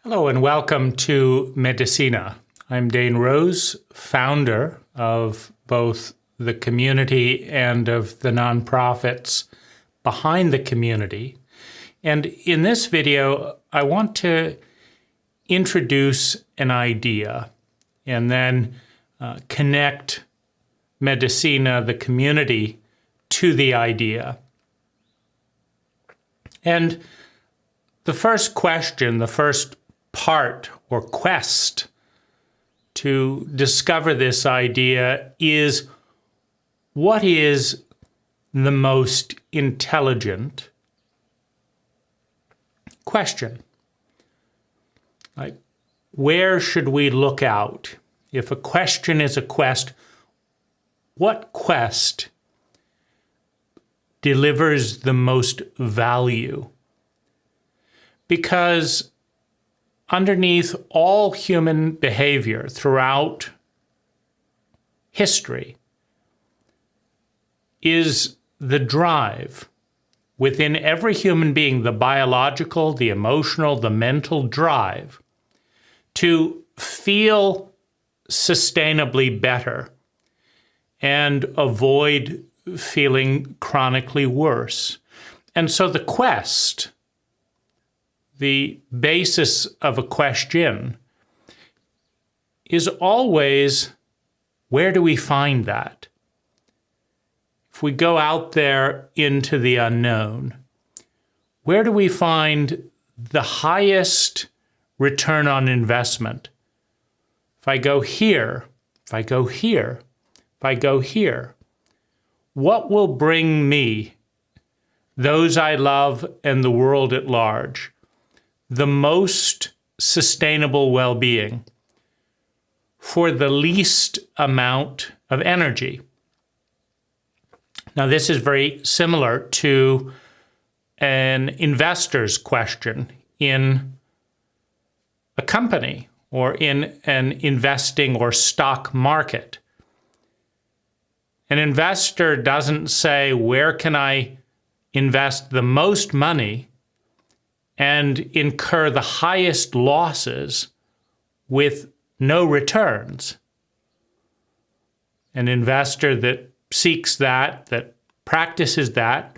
Hello and welcome to Medicina. I'm Dane Rose, founder of both the community and of the nonprofits behind the community. And in this video, I want to introduce an idea and then connect Medicina, the community, to the idea. And the first question, the first part or quest to discover this idea is, what is the most intelligent question? Like, where should we look out? If a question is a quest, what quest delivers the most value? Because underneath all human behavior throughout history is the drive within every human being, the biological, the emotional, the mental drive to feel sustainably better and avoid feeling chronically worse. And so the quest, the basis of a question, is always, where do we find that? If we go out there into the unknown, where do we find the highest return on investment? If I go here, if I go here, if I go here, what will bring me, those I love, and the world at large, the most sustainable well-being for the least amount of energy? Now, this is very similar to an investor's question in a company or in an investing or stock market. An investor doesn't say, where can I invest the most money and incur the highest losses with no returns? An investor that seeks that practices that,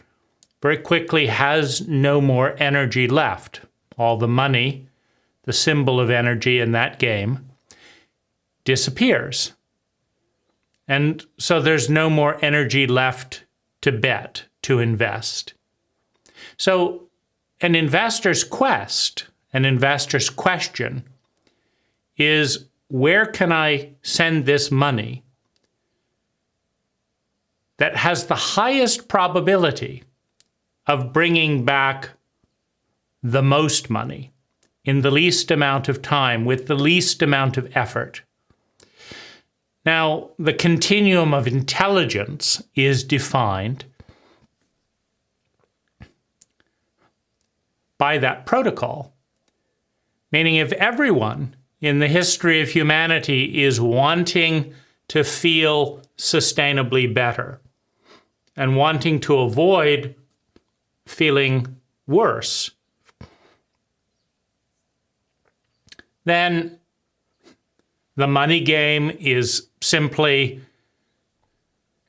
very quickly has no more energy left. All the money, the symbol of energy in that game, disappears. And so there's no more energy left to bet, to invest. So an investor's quest, an investor's question is, where can I send this money that has the highest probability of bringing back the most money in the least amount of time with the least amount of effort? Now, the continuum of intelligence is defined by that protocol. Meaning, if everyone in the history of humanity is wanting to feel sustainably better and wanting to avoid feeling worse, then the money game is simply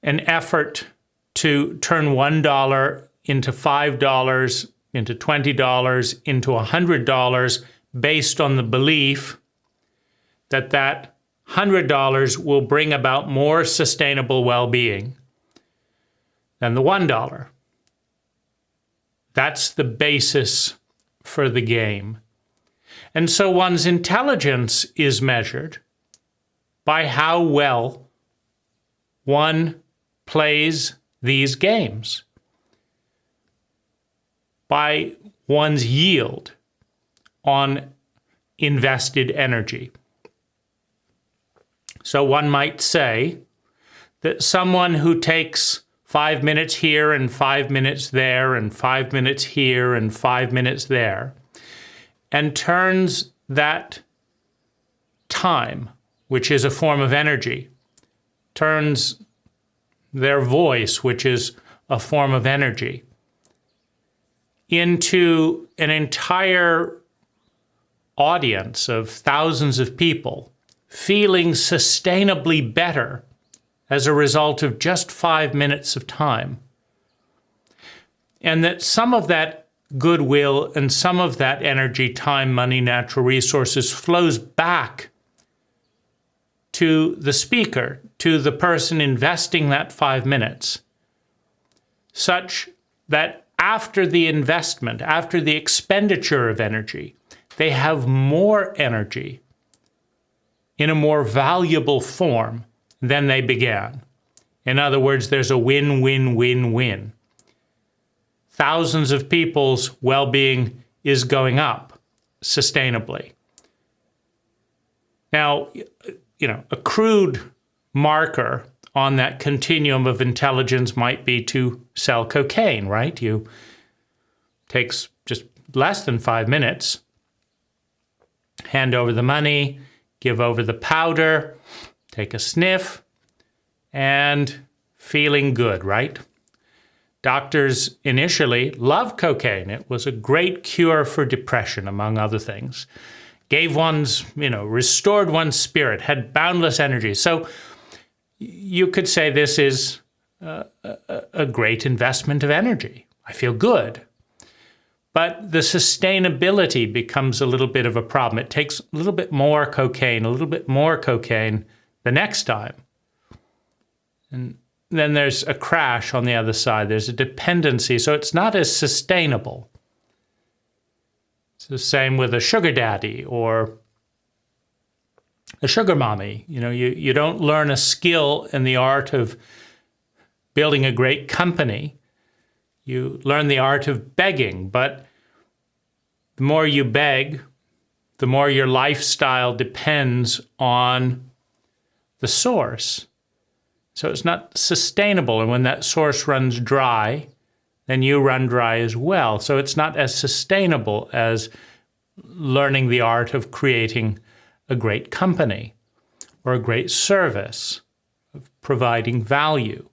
an effort to turn $1 into $5, into $20, into $100, based on the belief that that $100 will bring about more sustainable well-being than the $1. That's the basis for the game. And so one's intelligence is measured by how well one plays these games, by one's yield on invested energy. So one might say that someone who takes 5 minutes here and 5 minutes there and 5 minutes here and 5 minutes there and turns that time, which is a form of energy, turns their voice, which is a form of energy, into an entire audience of thousands of people feeling sustainably better as a result of just 5 minutes of time. And that some of that goodwill and some of that energy, time, money, natural resources flows back to the speaker, to the person investing that 5 minutes, such that after the investment, after the expenditure of energy, they have more energy in a more valuable form than they began. In other words, there's a win-win-win-win. Thousands of people's well-being is going up sustainably. Now, a crude marker on that continuum of intelligence might be to sell cocaine, right? Takes just less than 5 minutes, hand over the money, give over the powder, take a sniff, and feeling good, right? Doctors initially loved cocaine. It was a great cure for depression, among other things. Gave restored one's spirit, had boundless energy. So you could say this is a great investment of energy. I feel good. But the sustainability becomes a little bit of a problem. It takes a little bit more cocaine, the next time. And then there's a crash on the other side. There's a dependency, so it's not as sustainable. It's the same with a sugar daddy or a sugar mommy. You don't learn a skill in the art of building a great company. You learn the art of begging, but the more you beg, the more your lifestyle depends on the source. So it's not sustainable, and when that source runs dry, then you run dry as well. So it's not as sustainable as learning the art of creating a great company or a great service, of providing value.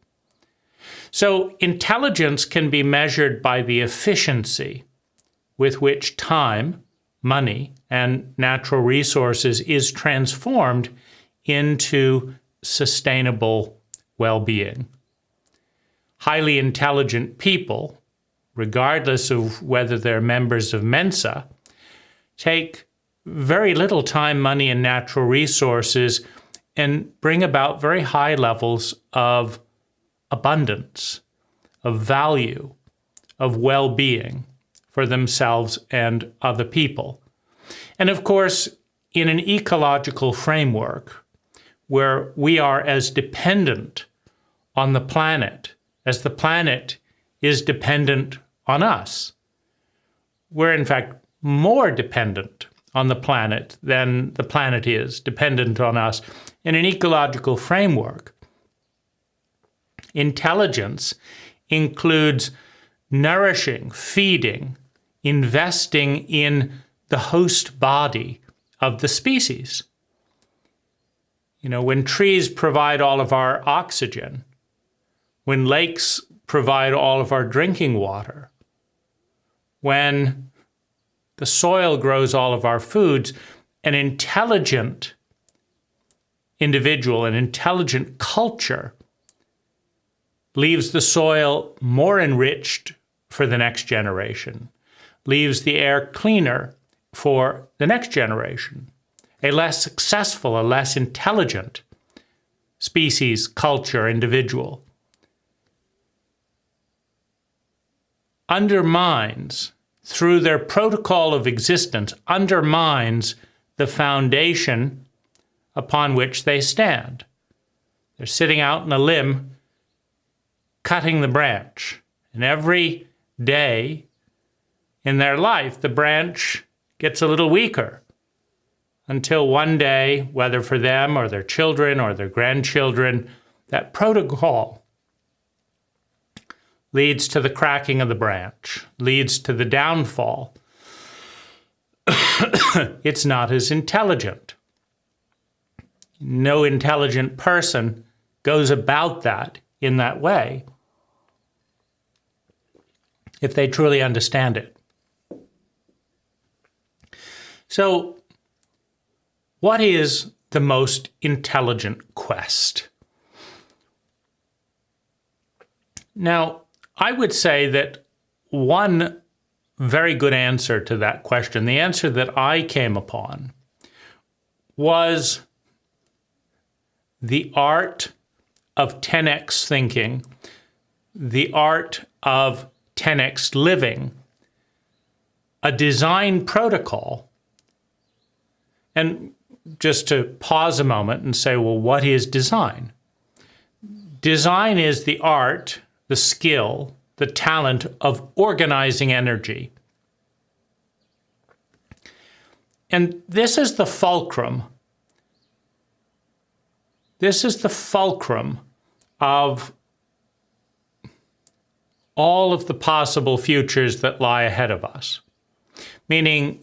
So intelligence can be measured by the efficiency with which time, money, and natural resources is transformed into sustainable well-being. Highly intelligent people, regardless of whether they're members of Mensa, take very little time, money, and natural resources and bring about very high levels of abundance, of value, of well-being for themselves and other people. And of course, in an ecological framework where we are as dependent on the planet as the planet is dependent on us, we're in fact more dependent on the planet than the planet is dependent on us. In an ecological framework, intelligence includes nourishing, feeding, investing in the host body of the species. When trees provide all of our oxygen, when lakes provide all of our drinking water, when the soil grows all of our foods, an intelligent individual, an intelligent culture leaves the soil more enriched for the next generation, leaves the air cleaner for the next generation. A less successful, a less intelligent species, culture, individual undermines, through their protocol of existence, undermines the foundation upon which they stand. They're sitting out in a limb, cutting the branch. And every day in their life, the branch gets a little weaker until one day, whether for them or their children or their grandchildren, that protocol leads to the cracking of the branch, leads to the downfall. It's not as intelligent. No intelligent person goes about that in that way if they truly understand it. So, what is the most intelligent quest? Now, I would say that one very good answer to that question, the answer that I came upon, was the art of 10x thinking, the art of 10x living, a design protocol. And just to pause a moment and say, well, what is design? Design is the art, the skill, the talent of organizing energy. And this is the fulcrum. This is the fulcrum of all of the possible futures that lie ahead of us. Meaning,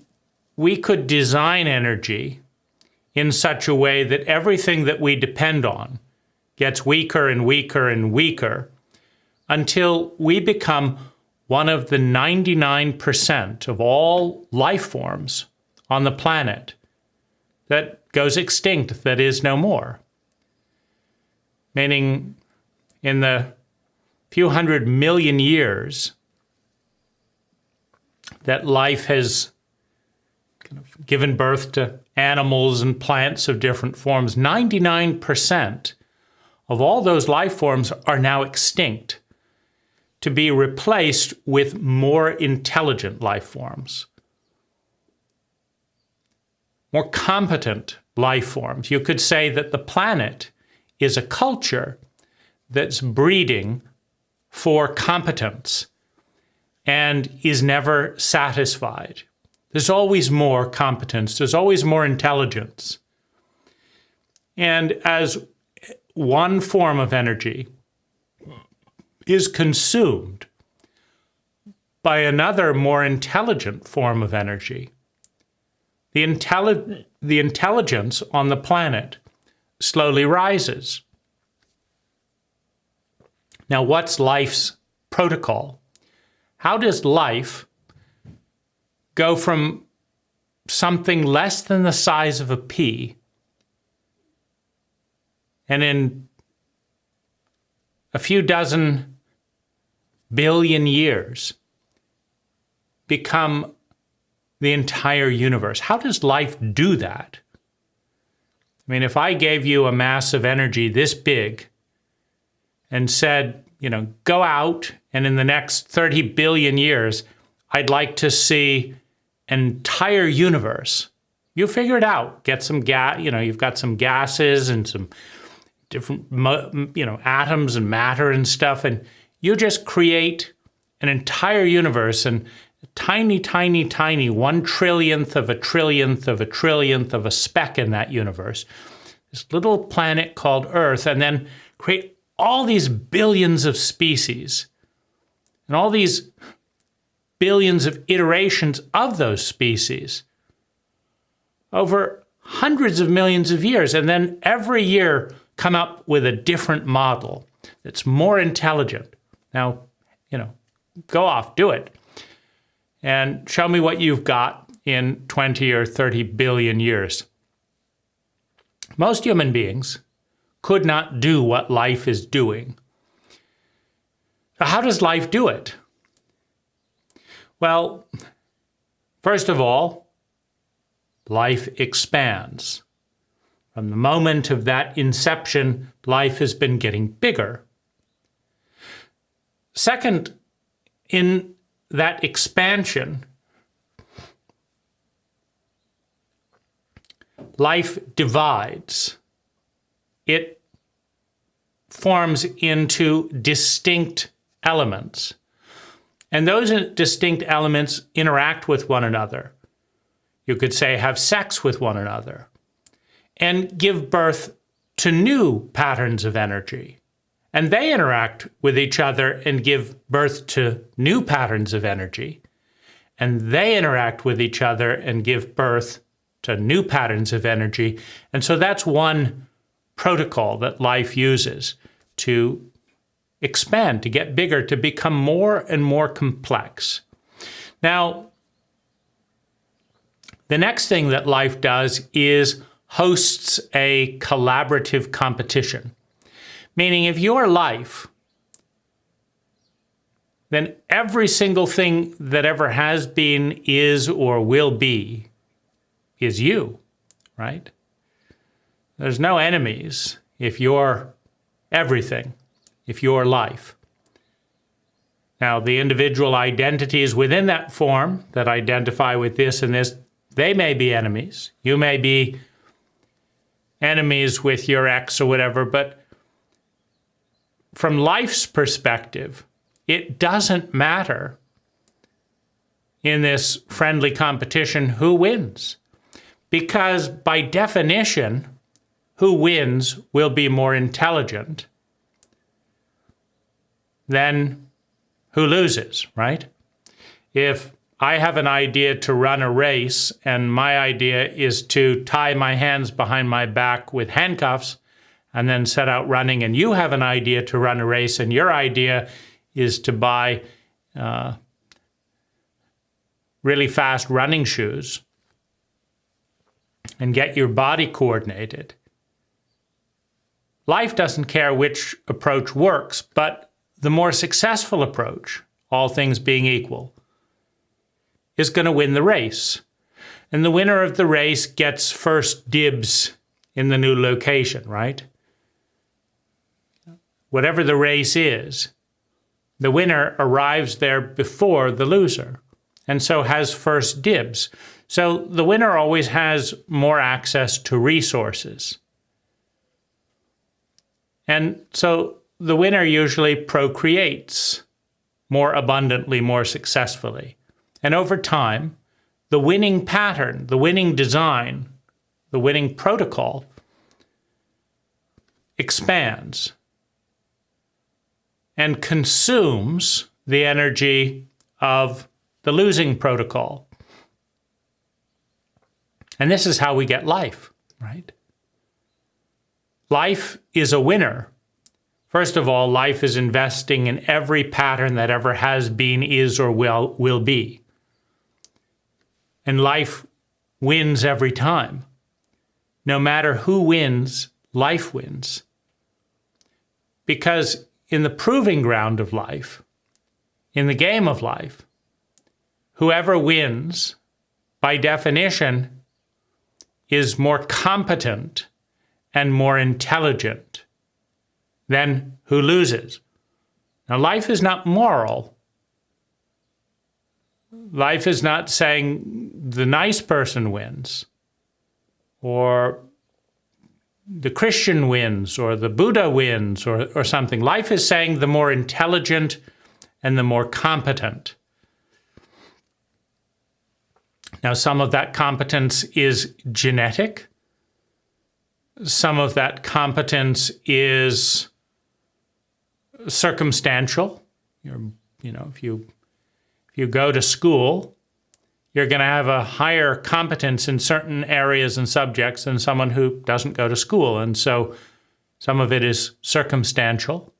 we could design energy in such a way that everything that we depend on gets weaker and weaker and weaker until we become one of the 99% of all life forms on the planet that goes extinct, that is no more. Meaning, in the few 100 million years that life has kind of given birth to animals and plants of different forms, 99% of all those life forms are now extinct, to be replaced with more intelligent life forms, more competent life forms. You could say that the planet is a culture that's breeding for competence and is never satisfied. There's always more competence. There's always more intelligence. And as one form of energy is consumed by another more intelligent form of energy, the intelligence on the planet slowly rises. Now, what's life's protocol? How does life go from something less than the size of a pea, and in a few dozen billion years become the entire universe? How does life do that? I mean, if I gave you a mass of energy this big and said, go out and in the next 30 billion years, I'd like to see an entire universe. You figure it out. Get some gas, you've got some gases and some different, atoms and matter and stuff, and you just create an entire universe, and tiny, tiny, tiny 1/trillionth of a trillionth of a trillionth of a speck in that universe, this little planet called Earth, and then create all these billions of species and all these billions of iterations of those species over hundreds of millions of years, and then every year come up with a different model that's more intelligent. Now, go off, do it, and show me what you've got in 20 or 30 billion years. Most human beings could not do what life is doing. So how does life do it? Well, first of all, life expands. From the moment of that inception, life has been getting bigger. Second, in that expansion, life divides. It forms into distinct elements. And those distinct elements interact with one another. You could say have sex with one another and give birth to new patterns of energy. And they interact with each other and give birth to new patterns of energy. And they interact with each other and give birth to new patterns of energy. And so that's one protocol that life uses to expand, to get bigger, to become more and more complex. Now, The next thing that life does is hosts a collaborative competition. Meaning if you're life, then every single thing that ever has been, is, or will be is you, right? There's no enemies if you're everything, if you're life. Now, the individual identities within that form that identify with this and this, they may be enemies. You may be enemies with your ex or whatever, but from life's perspective, it doesn't matter in this friendly competition who wins. Because by definition, who wins will be more intelligent than who loses, right? If I have an idea to run a race and my idea is to tie my hands behind my back with handcuffs and then set out running, and you have an idea to run a race and your idea is to buy really fast running shoes and get your body coordinated. Life doesn't care which approach works, but the more successful approach, all things being equal, is going to win the race. And the winner of the race gets first dibs in the new location, right? Whatever the race is, the winner arrives there before the loser, and so has first dibs. So the winner always has more access to resources. And so the winner usually procreates more abundantly, more successfully. And over time, the winning pattern, the winning design, the winning protocol expands and consumes the energy of the losing protocol. And this is how we get life, right? Life is a winner. First of all, life is investing in every pattern that ever has been, is, or will be. And life wins every time. No matter who wins, life wins. Because in the proving ground of life, in the game of life, whoever wins, by definition, is more competent and more intelligent than who loses. Now, life is not moral. Life is not saying the nice person wins, or the Christian wins, or the Buddha wins, or something. Life is saying the more intelligent and the more competent. Now, some of that competence is genetic. Some of that competence is circumstantial. If you go to school, you're going to have a higher competence in certain areas and subjects than someone who doesn't go to school. And so some of it is circumstantial.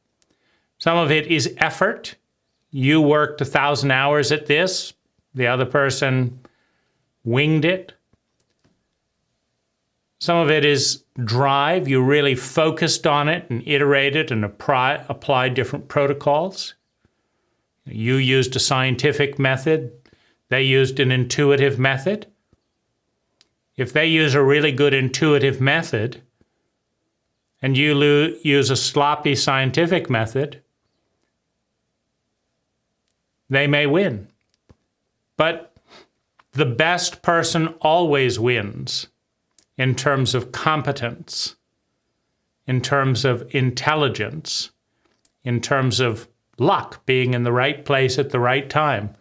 Some of it is effort. You worked 1,000 hours at this. The other person winged it. Some of it is drive. You really focused on it and iterated and applied different protocols. You used a scientific method. They used an intuitive method. If they use a really good intuitive method and you use a sloppy scientific method, they may win. But the best person always wins in terms of competence, in terms of intelligence, in terms of luck, being in the right place at the right time.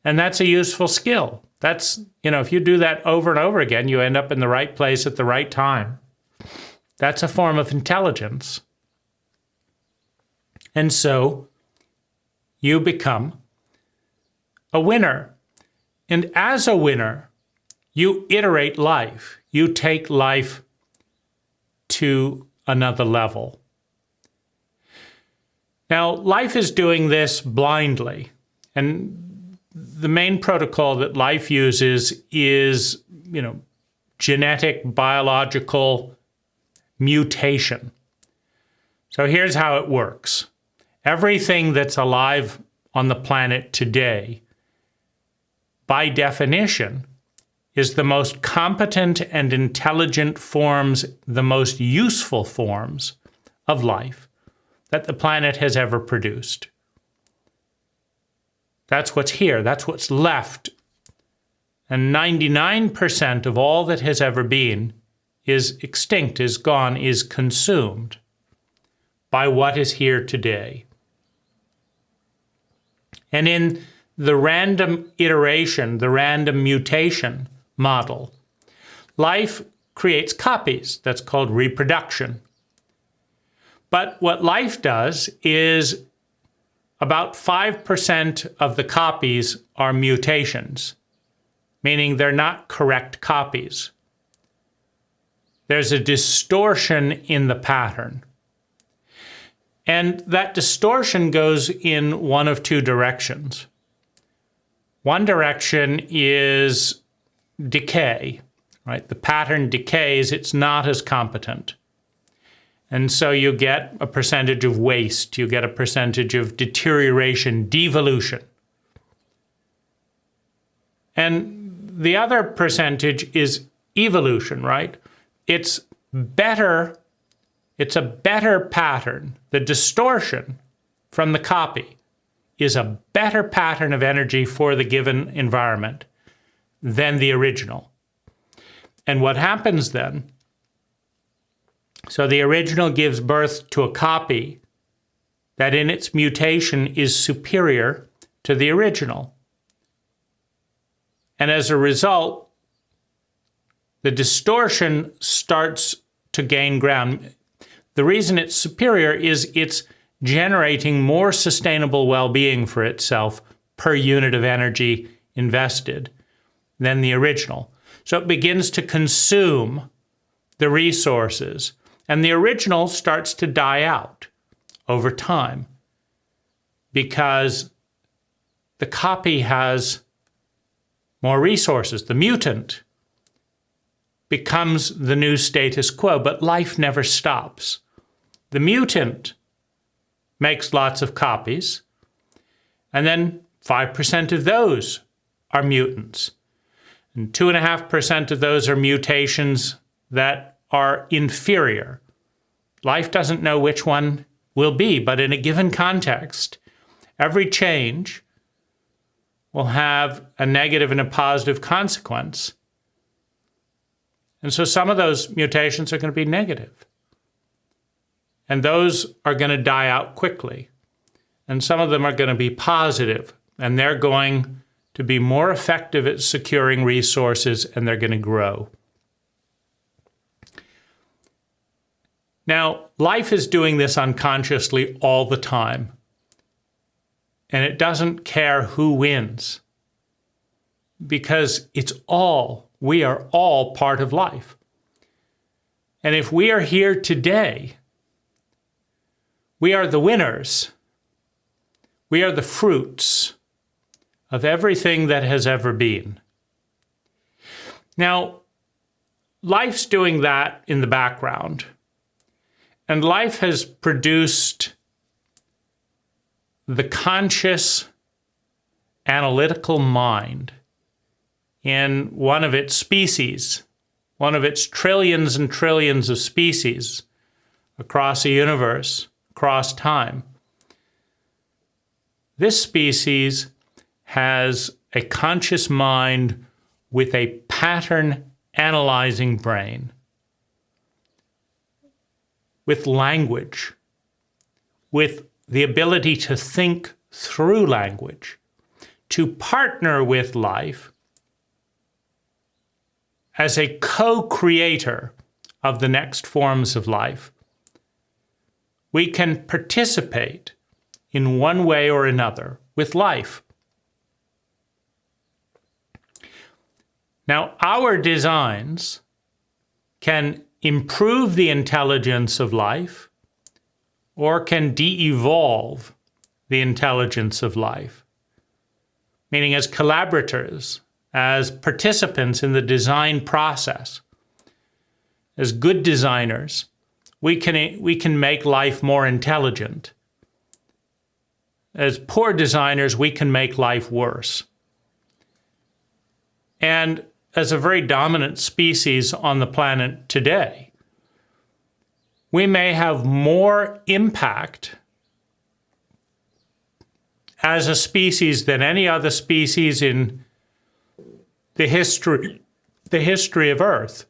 And that's a useful skill. That's, if you do that over and over again, you end up in the right place at the right time. That's a form of intelligence. And so you become a winner. And as a winner, you iterate life. You take life to another level. Now, life is doing this blindly. And the main protocol that life uses is, genetic biological mutation. So here's how it works. Everything that's alive on the planet today, by definition, is the most competent and intelligent forms, the most useful forms of life that the planet has ever produced. That's what's here. That's what's left. And 99% of all that has ever been is extinct, is gone, is consumed by what is here today. And in the random iteration, the random mutation model, life creates copies. That's called reproduction. But what life does is about 5% of the copies are mutations, meaning they're not correct copies. There's a distortion in the pattern. And that distortion goes in one of two directions. One direction is decay, right? The pattern decays, it's not as competent. And so you get a percentage of waste, you get a percentage of deterioration, devolution. And the other percentage is evolution, right? It's a better pattern. The distortion from the copy is a better pattern of energy for the given environment than the original. And what happens then, so the original gives birth to a copy that in its mutation is superior to the original. And as a result, the distortion starts to gain ground. The reason it's superior is it's generating more sustainable well-being for itself per unit of energy invested than the original. So it begins to consume the resources, and the original starts to die out over time because the copy has more resources. The mutant becomes the new status quo, but life never stops. The mutant makes lots of copies, and then 5% of those are mutants. And 2.5% of those are mutations that are inferior. Life doesn't know which one will be, but in a given context, every change will have a negative and a positive consequence. And so some of those mutations are going to be negative. And those are going to die out quickly. And some of them are going to be positive, and they're going to be more effective at securing resources, and they're going to grow. Now, life is doing this unconsciously all the time. And it doesn't care who wins, because we are all part of life. And if we are here today, we are the winners. We are the fruits of everything that has ever been. Now, life's doing that in the background. And life has produced the conscious, analytical mind in one of its species, one of its trillions and trillions of species across a universe, across time. This species has a conscious mind with a pattern analyzing brain, with language, with the ability to think through language, to partner with life as a co-creator of the next forms of life. We can participate in one way or another with life. Now, our designs can improve the intelligence of life or can de-evolve the intelligence of life. meaning as collaborators, as participants in the design process, as good designers, we can make life more intelligent. As poor designers, we can make life worse. And as a very dominant species on the planet today, we may have more impact as a species than any other species in the history of Earth,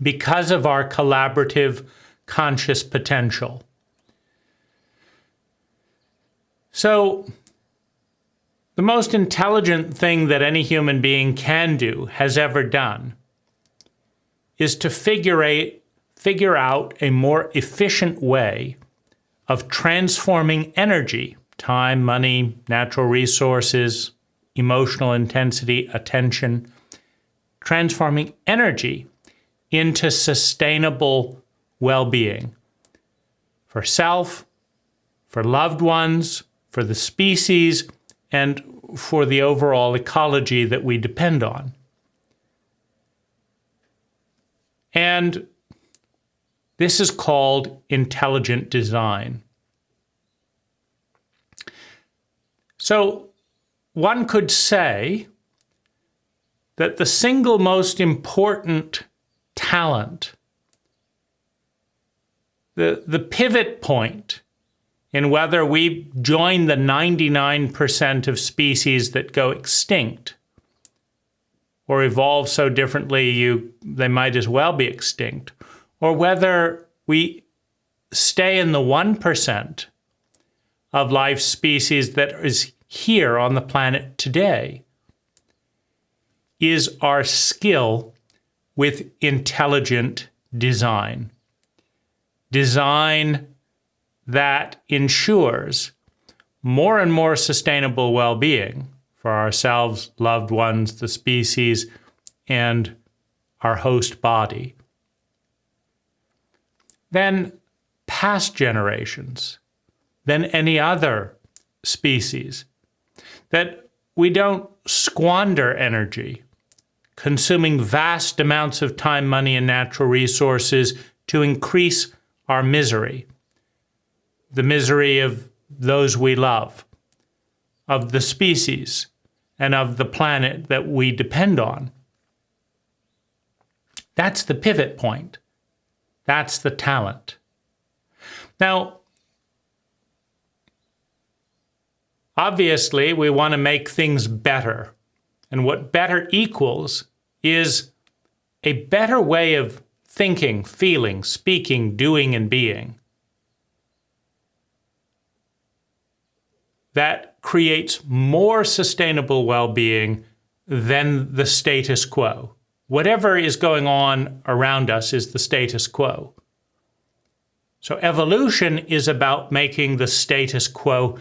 because of our collaborative conscious potential. So, the most intelligent thing that any human being can do, has ever done, is to figure out a more efficient way of transforming energy, time, money, natural resources, emotional intensity, attention, transforming energy into sustainable well-being for self, for loved ones, for the species, and for the overall ecology that we depend on. And this is called intelligent design. So one could say that the single most important talent, the pivot point in whether we join the 99% of species that go extinct or evolve so differently they might as well be extinct, or whether we stay in the 1% of life species that is here on the planet today, is our skill with intelligent design. Design that ensures more and more sustainable well-being for ourselves, loved ones, the species, and our host body than past generations, than any other species. That we don't squander energy, consuming vast amounts of time, money, and natural resources to increase our misery. The misery of those we love, of the species, and of the planet that we depend on. That's the pivot point. That's the talent. Now, obviously, we want to make things better. And what better equals is a better way of thinking, feeling, speaking, doing, and being that creates more sustainable well-being than the status quo. Whatever is going on around us is the status quo. So evolution is about making the status quo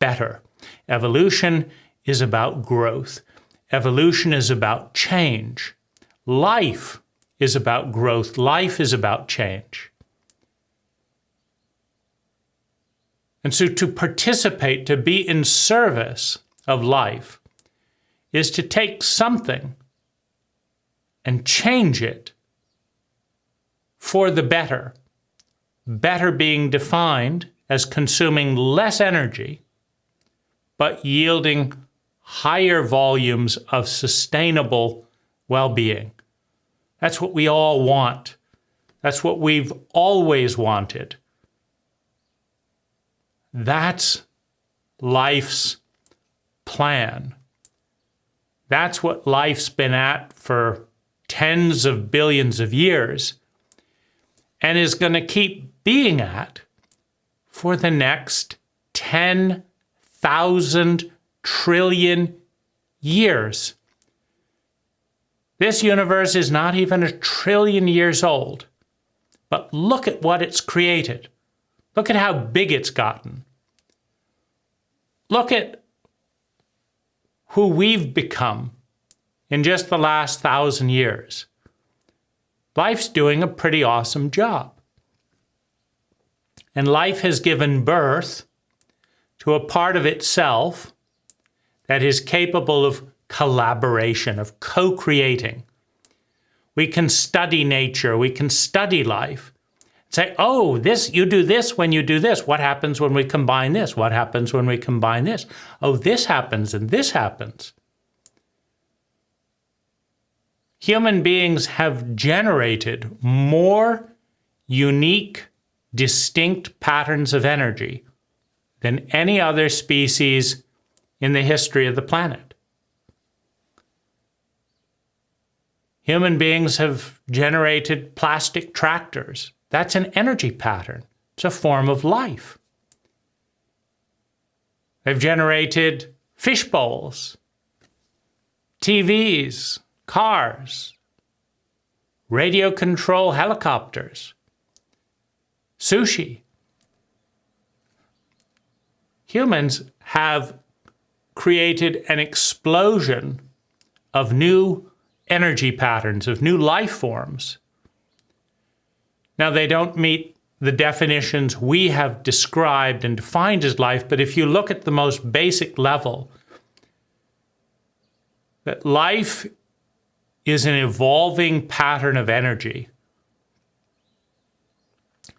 better. Evolution is about growth. Evolution is about change. Life is about growth. Life is about change. And so to participate, to be in service of life, is to take something and change it for the better. Better being defined as consuming less energy, but yielding higher volumes of sustainable well-being. That's what we all want. That's what we've always wanted. That's life's plan. That's what life's been at for tens of billions of years and is going to keep being at for the next 10,000 trillion years. This universe is not even 1 trillion years old, but look at what it's created. Look at how big it's gotten. Look at who we've become in just the last 1,000 years. Life's doing a pretty awesome job. And life has given birth to a part of itself that is capable of collaboration, of co-creating. We can study nature, we can study life. Say, oh, you do this when you do this. What happens when we combine this? What happens when we combine this? Oh, this happens and this happens. Human beings have generated more unique, distinct patterns of energy than any other species in the history of the planet. Human beings have generated plastic tractors. That's an energy pattern. It's a form of life. They've generated fish bowls, TVs, cars, radio control helicopters, sushi. Humans have created an explosion of new energy patterns, of new life forms. Now, they don't meet the definitions we have described and defined as life, but if you look at the most basic level, that life is an evolving pattern of energy.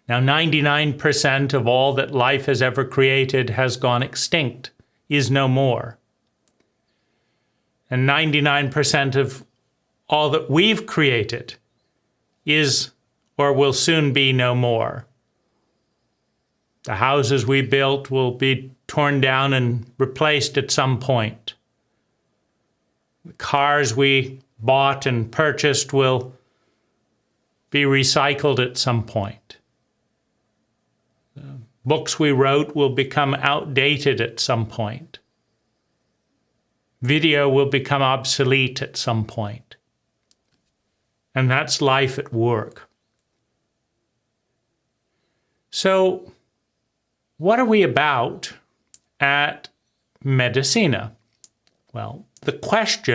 Now, 99% of all that life has ever created has gone extinct, is no more. And 99% of all that we've created is or will soon be no more. The houses we built will be torn down and replaced at some point. The cars we bought and purchased will be recycled at some point. The books we wrote will become outdated at some point. Video will become obsolete at some point. And that's life at work. So, what are we about at Medicina? Well, the quest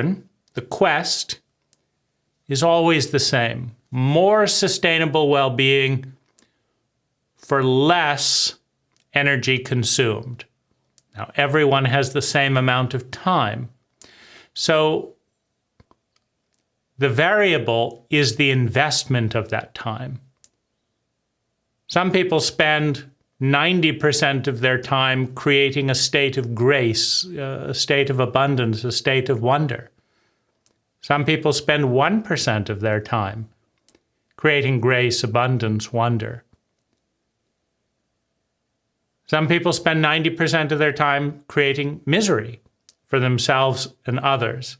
is always the same. More sustainable well-being for less energy consumed. Now, everyone has the same amount of time. So, the variable is the investment of that time. Some people spend 90% of their time creating a state of grace, a state of abundance, a state of wonder. Some people spend 1% of their time creating grace, abundance, wonder. Some people spend 90% of their time creating misery for themselves and others.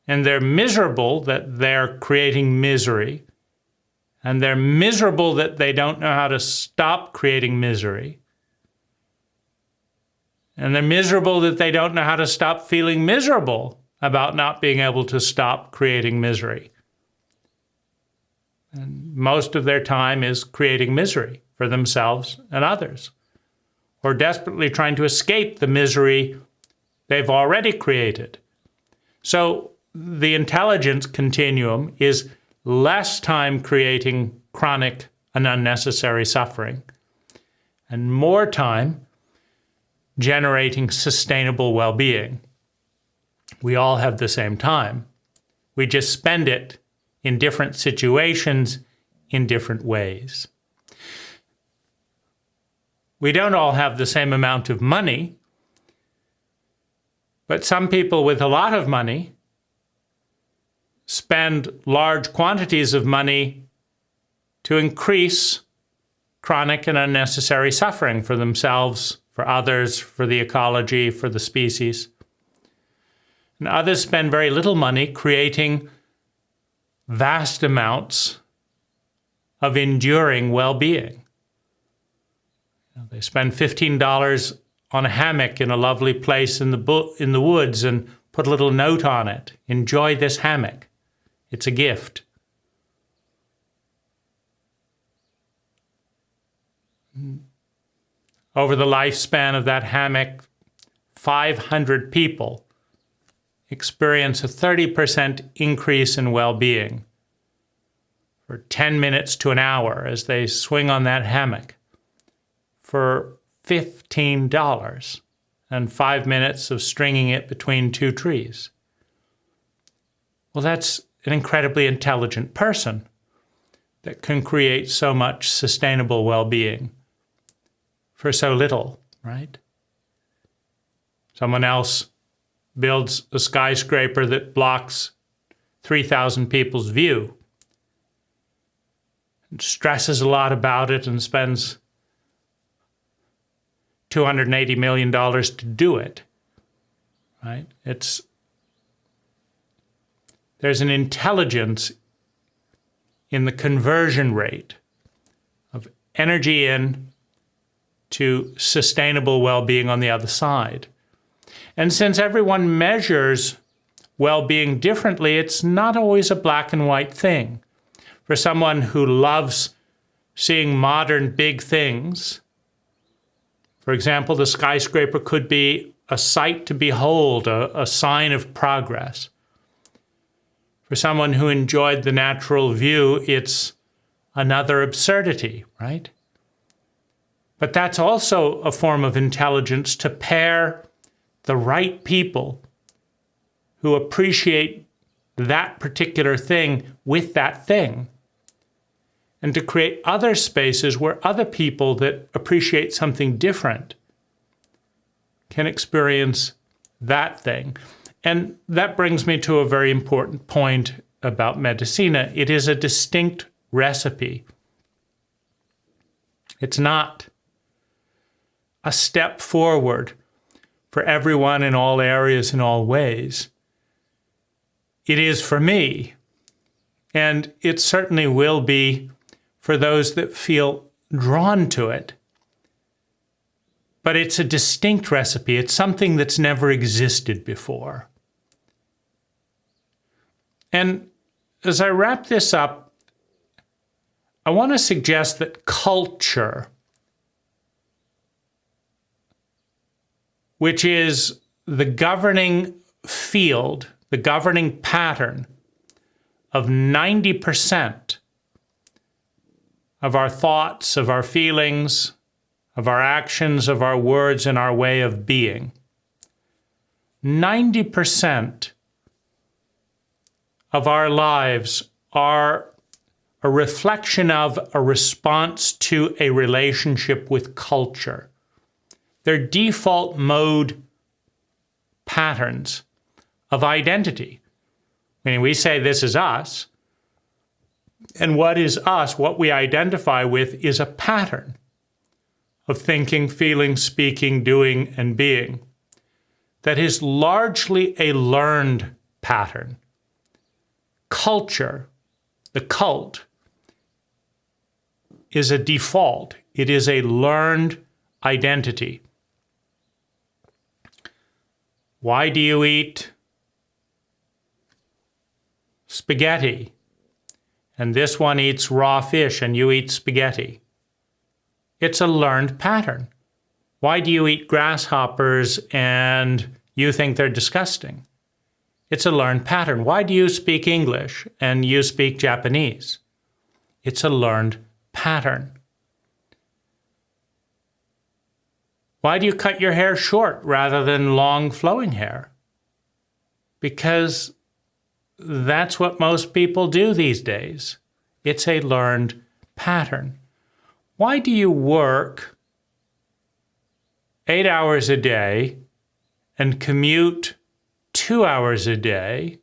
And they're miserable that they're creating misery. And they're miserable that they don't know how to stop creating misery. And they're miserable that they don't know how to stop feeling miserable about not being able to stop creating misery. And most of their time is creating misery for themselves and others, or desperately trying to escape the misery they've already created. So the intelligence continuum is less time creating chronic and unnecessary suffering, and more time generating sustainable well-being. We all have the same time. We just spend it in different situations in different ways. We don't all have the same amount of money, but some people with a lot of money spend large quantities of money to increase chronic and unnecessary suffering for themselves, for others, for the ecology, for the species. And others spend very little money creating vast amounts of enduring well-being. They spend $15 on a hammock in a lovely place in the woods and put a little note on it. Enjoy this hammock. It's a gift. Over the lifespan of that hammock, 500 people experience a 30% increase in well-being for 10 minutes to an hour as they swing on that hammock. For $15 and 5 minutes of stringing it between two trees. Well, that's an incredibly intelligent person that can create so much sustainable well-being for so little, right? Someone else builds a skyscraper that blocks 3,000 people's view, and stresses a lot about it and spends $280 million to do it, right? There's an intelligence in the conversion rate of energy in to sustainable well-being on the other side. And since everyone measures well-being differently, it's not always a black and white thing. For someone who loves seeing modern big things, for example, the skyscraper could be a sight to behold, a sign of progress. For someone who enjoyed the natural view, it's another absurdity, right? But that's also a form of intelligence, to pair the right people who appreciate that particular thing with that thing, and to create other spaces where other people that appreciate something different can experience that thing. And that brings me to a very important point about Medicina. It is a distinct recipe. It's not a step forward for everyone in all areas, in all ways. It is for me, and it certainly will be for those that feel drawn to it. But it's a distinct recipe. It's something that's never existed before. And as I wrap this up, I want to suggest that culture, which is the governing field, the governing pattern of 90% of our thoughts, of our feelings, of our actions, of our words, and our way of being. 90% of our lives are a reflection of, a response to a relationship with culture. They're default mode patterns of identity. Meaning we say this is us, and what is us, what we identify with, is a pattern of thinking, feeling, speaking, doing, and being that is largely a learned pattern. Culture, the cult, is a default. It is a learned identity. Why do you eat spaghetti? And this one eats raw fish and you eat spaghetti. It's a learned pattern. Why do you eat grasshoppers and you think they're disgusting? It's a learned pattern. Why do you speak English and you speak Japanese? It's a learned pattern. Why do you cut your hair short rather than long flowing hair? Because that's what most people do these days. It's a learned pattern. Why do you work 8 hours a day and commute 2 hours a day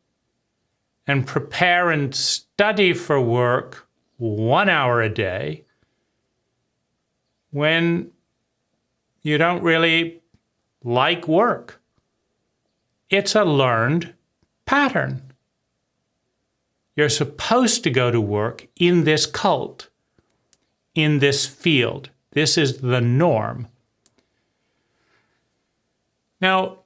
and prepare and study for work 1 hour a day when you don't really like work? It's a learned pattern. You're supposed to go to work in this cult, in this field. This is the norm. Now,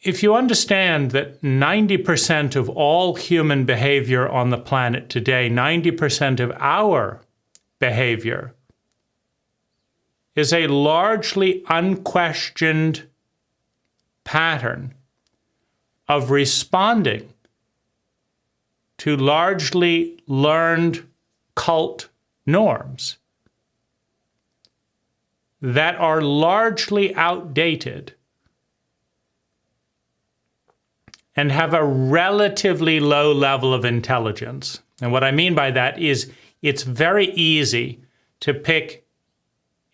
if you understand that 90% of all human behavior on the planet today, 90% of our behavior, is a largely unquestioned pattern of responding to largely learned cult norms, that are largely outdated and have a relatively low level of intelligence. And what I mean by that is it's very easy to pick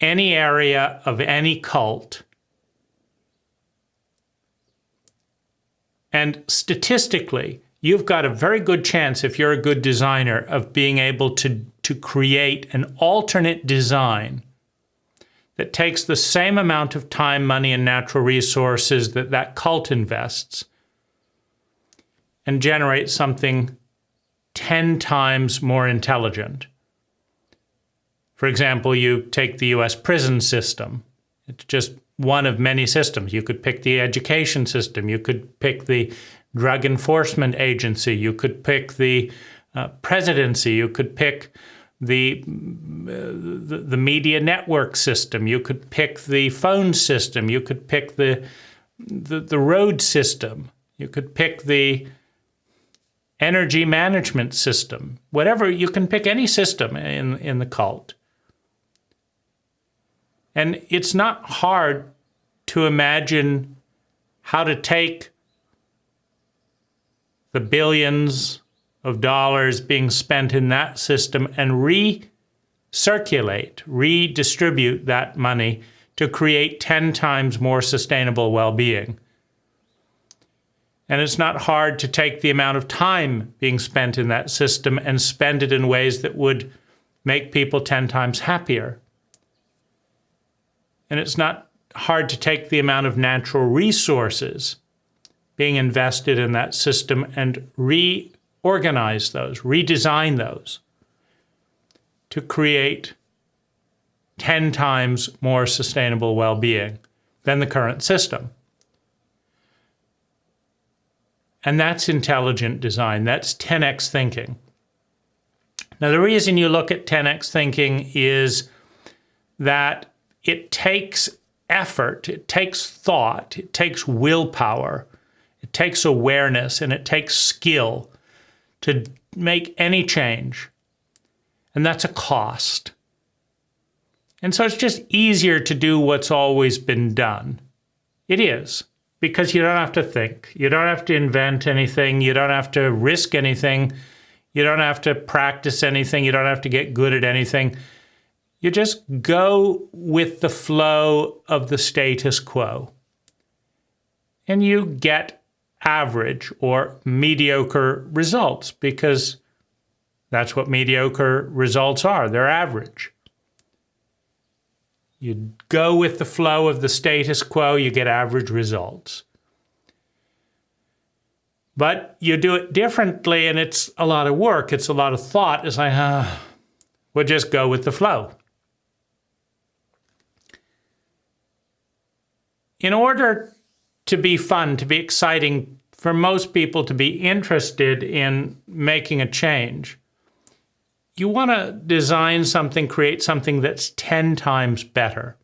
any area of any cult, and statistically, you've got a very good chance, if you're a good designer, of being able to create an alternate design that takes the same amount of time, money, and natural resources that that cult invests and generate something 10 times more intelligent. For example, you take the US prison system. It's just one of many systems. You could pick the education system. You could pick the drug enforcement agency. You could pick the presidency. You could pick the media network system. You could pick the phone system. You could pick the road system. You could pick the energy management system. Whatever, you can pick any system in the cult. And it's not hard to imagine how to take the billions of dollars being spent in that system and recirculate, redistribute that money to create 10 times more sustainable well-being. And it's not hard to take the amount of time being spent in that system and spend it in ways that would make people 10 times happier. And it's not hard to take the amount of natural resources being invested in that system and reorganize those, redesign those to create 10 times more sustainable well-being than the current system. And that's intelligent design. That's 10x thinking. Now, the reason you look at 10x thinking is that it takes effort, it takes thought, it takes willpower, it takes awareness, and it takes skill to make any change. And that's a cost. And so it's just easier to do what's always been done. It is, because you don't have to think. You don't have to invent anything. You don't have to risk anything. You don't have to practice anything. You don't have to get good at anything. You just go with the flow of the status quo. And you get average or mediocre results, because that's what mediocre results are. They're average. You go with the flow of the status quo, you get average results. But you do it differently, and it's a lot of work. It's a lot of thought. It's like, we'll just go with the flow. In order to be fun, to be exciting, for most people to be interested in making a change, you want to design something, create something that's 10 times better.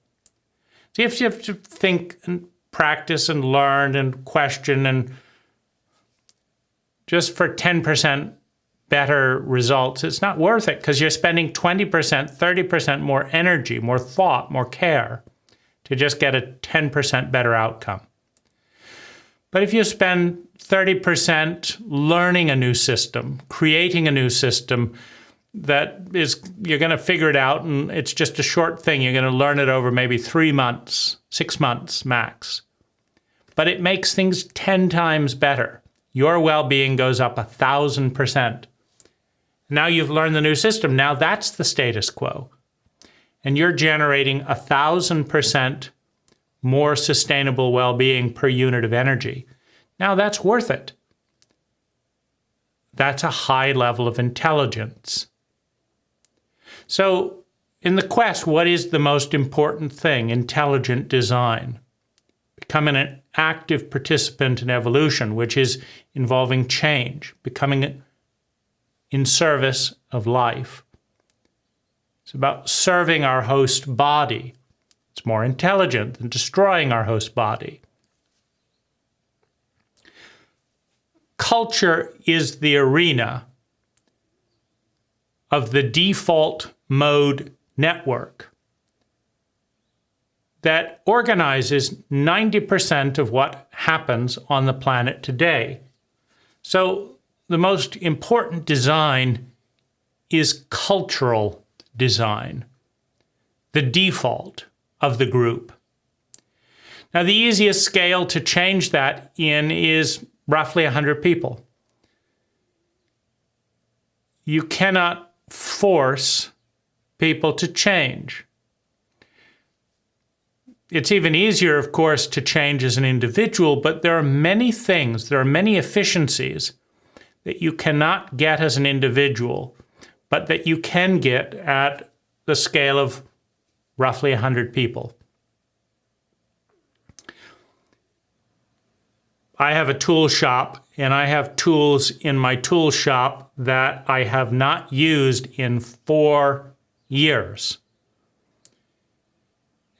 So you have to think and practice and learn and question, and just for 10% better results, it's not worth it, because you're spending 20%, 30% more energy, more thought, more care to just get a 10% better outcome. But if you spend 30% learning a new system, creating a new system, that is, you're going to figure it out, and it's just a short thing. You're going to learn it over maybe 3 months, 6 months max. But it makes things 10 times better. Your well-being goes up 1,000%. Now you've learned the new system. Now that's the status quo. And you're generating 1,000% more sustainable well-being per unit of energy. Now that's worth it. That's a high level of intelligence. So in the quest, what is the most important thing? Intelligent design. Becoming an active participant in evolution, which is involving change, becoming in service of life. It's about serving our host body. It's more intelligent than destroying our host body. Culture is the arena of the default mode network. that organizes 90% of what happens on the planet today. So the most important design is cultural design, the default of the group. Now, the easiest scale to change that in is roughly 100 people. You cannot force people to change. It's even easier, of course, to change as an individual, but there are many things, there are many efficiencies that you cannot get as an individual, but that you can get at the scale of roughly 100 people. I have a tool shop, and I have tools in my tool shop that I have not used in 4 years.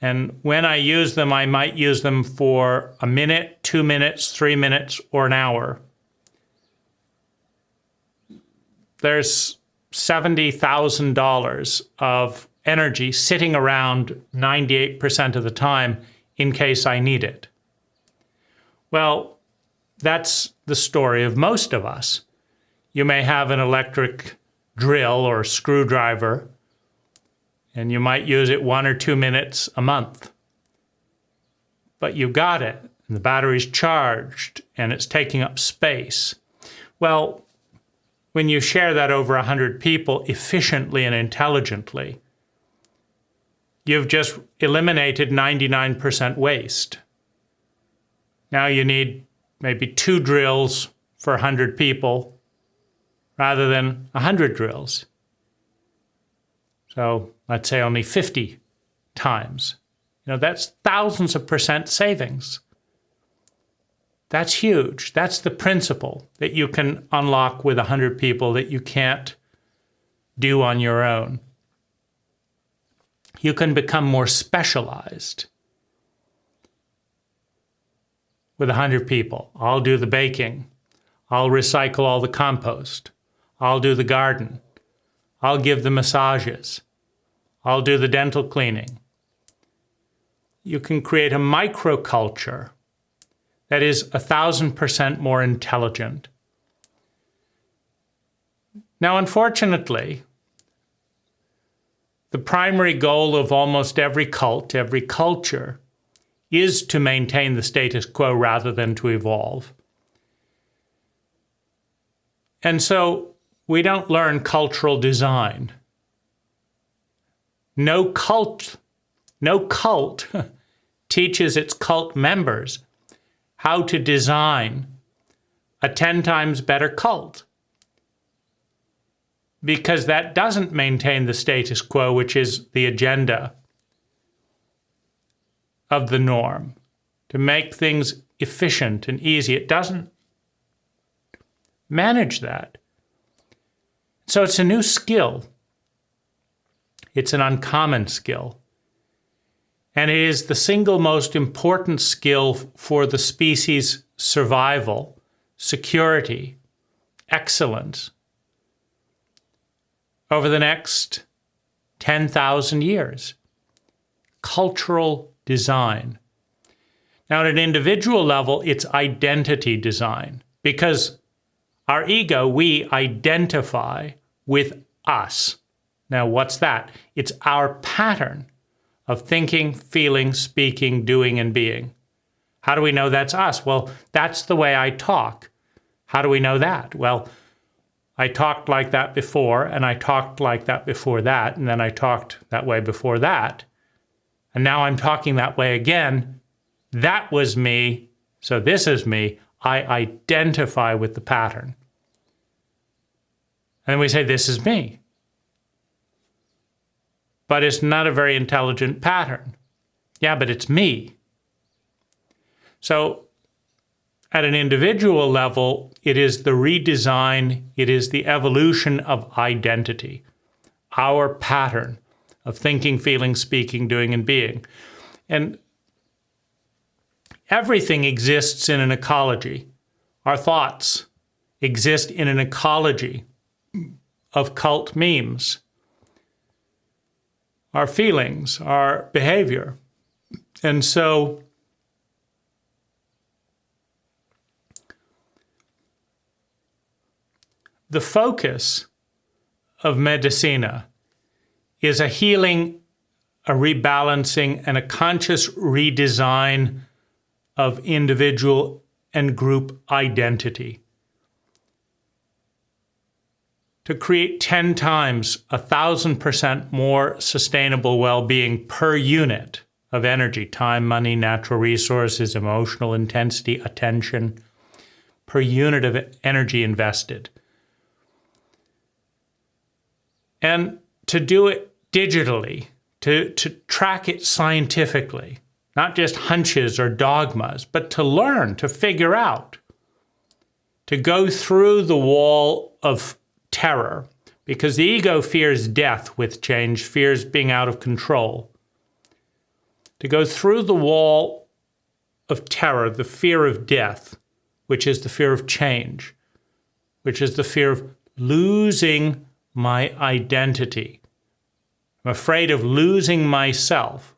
And when I use them, I might use them for a minute, 2 minutes, 3 minutes, or an hour. There's $70,000 of energy sitting around 98% of the time in case I need it. Well, that's the story of most of us. You may have an electric drill or screwdriver, and you might use it 1 or 2 minutes a month. But you got it, and the battery's charged, and it's taking up space. Well, when you share that over 100 people efficiently and intelligently, you've just eliminated 99% waste. Now you need maybe 2 drills for 100 people rather than 100 drills. So let's say only 50 times. That's thousands of percent savings. That's huge. That's the principle that you can unlock with 100 people that you can't do on your own. You can become more specialized with 100 people. I'll do the baking. I'll recycle all the compost. I'll do the garden. I'll give the massages. I'll do the dental cleaning. You can create a microculture that is 1,000% more intelligent. Now, unfortunately, the primary goal of almost every cult, every culture, is to maintain the status quo rather than to evolve. And so we don't learn cultural design. No cult teaches its cult members how to design a 10 times better cult, because that doesn't maintain the status quo, which is the agenda of the norm, to make things efficient and easy. It doesn't manage that. So it's a new skill. It's an uncommon skill. And it is the single most important skill for the species' survival, security, excellence over the next 10,000 years. Cultural design. Now, at an individual level, it's identity design, because our ego, we identify with us. Now, what's that? It's our pattern of thinking, feeling, speaking, doing, and being. How do we know that's us? Well, that's the way I talk. How do we know that? Well, I talked like that before, and I talked like that before that, and then I talked that way before that. And now I'm talking that way again. That was me, so this is me. I identify with the pattern. And then we say, this is me. But it's not a very intelligent pattern. Yeah, but it's me. So at an individual level, it is the redesign, it is the evolution of identity, our pattern of thinking, feeling, speaking, doing, and being. And everything exists in an ecology. Our thoughts exist in an ecology of cult memes. Our feelings, our behavior, And so the focus of Medicina is a healing, a rebalancing, and a conscious redesign of individual and group identity to create 10 times, 1,000% more sustainable well-being per unit of energy, time, money, natural resources, emotional intensity, attention, per unit of energy invested. And to do it digitally, to track it scientifically, not just hunches or dogmas, but to learn, to figure out, to go through the wall of terror, because the ego fears death with change, fears being out of control. To go through the wall of terror, the fear of death, which is the fear of change, which is the fear of losing my identity. I'm afraid of losing myself.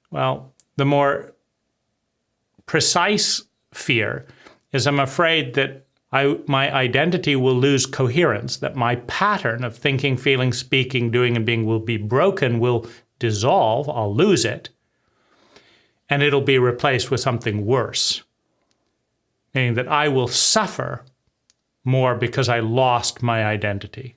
Well, the more precise fear is I'm afraid that my identity will lose coherence, that my pattern of thinking, feeling, speaking, doing, and being will be broken, will dissolve, I'll lose it, and it'll be replaced with something worse, meaning that I will suffer more because I lost my identity.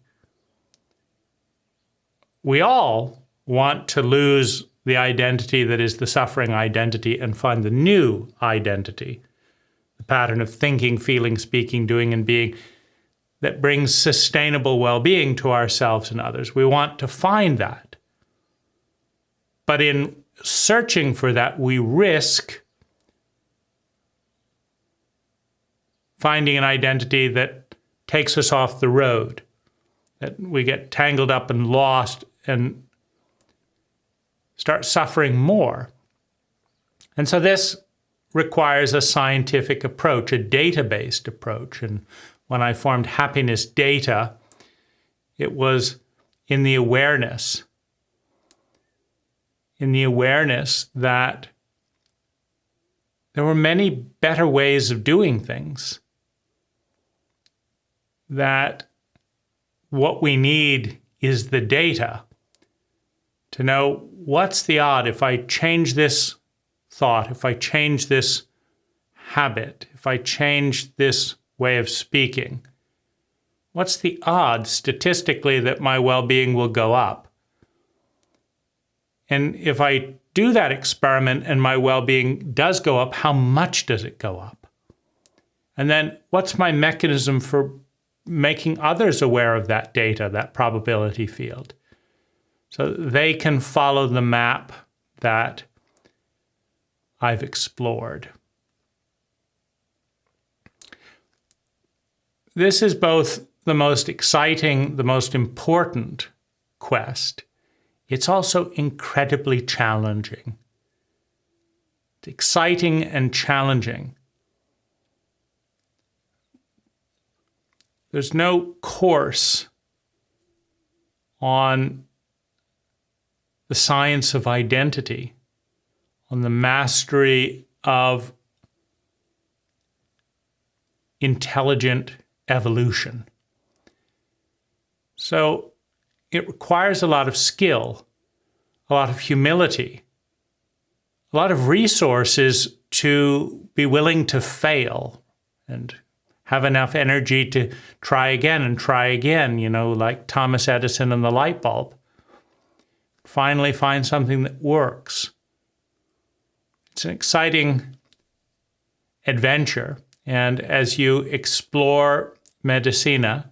We all want to lose the identity that is the suffering identity and find the new identity, the pattern of thinking, feeling, speaking, doing, and being that brings sustainable well-being to ourselves and others. We want to find that. But in searching for that, we risk finding an identity that takes us off the road, that we get tangled up and lost and start suffering more. And so this requires a scientific approach, a data-based approach. And when I formed Happiness Data, it was in the awareness that there were many better ways of doing things, that what we need is the data to know what's the odd if I change this thought, if I change this habit, if I change this way of speaking. What's the odds statistically that my well-being will go up? And if I do that experiment and my well-being does go up, how much does it go up? And then what's my mechanism for making others aware of that data, that probability field, so they can follow the map that I've explored? This is both the most exciting, the most important quest. It's also incredibly challenging. It's exciting and challenging. There's no course on the science of identity, on the mastery of intelligent evolution. So it requires a lot of skill, a lot of humility, a lot of resources to be willing to fail and have enough energy to try again, you know, like Thomas Edison and the light bulb. Finally find something that works. It's an exciting adventure. And as you explore Medicina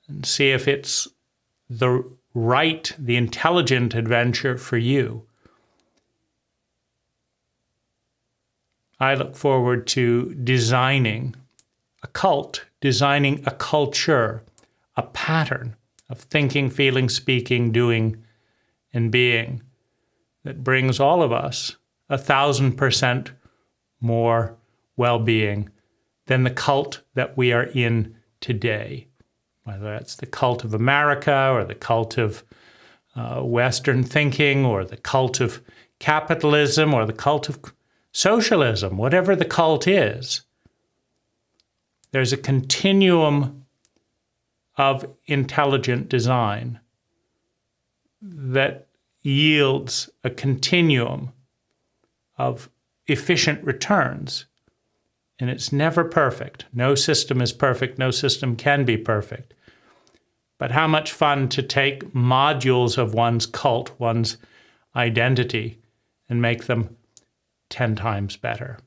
and see if it's the intelligent adventure for you, I look forward to designing a cult, designing a culture, a pattern of thinking, feeling, speaking, doing, and being that brings all of us 1,000% more well-being than the cult that we are in today. Whether that's the cult of America or the cult of Western thinking, or the cult of capitalism, or the cult of socialism, whatever the cult is, there's a continuum of intelligent design that yields a continuum of efficient returns. And it's never perfect. No system is perfect. No system can be perfect. But how much fun to take modules of one's cult, one's identity, and make them 10 times better.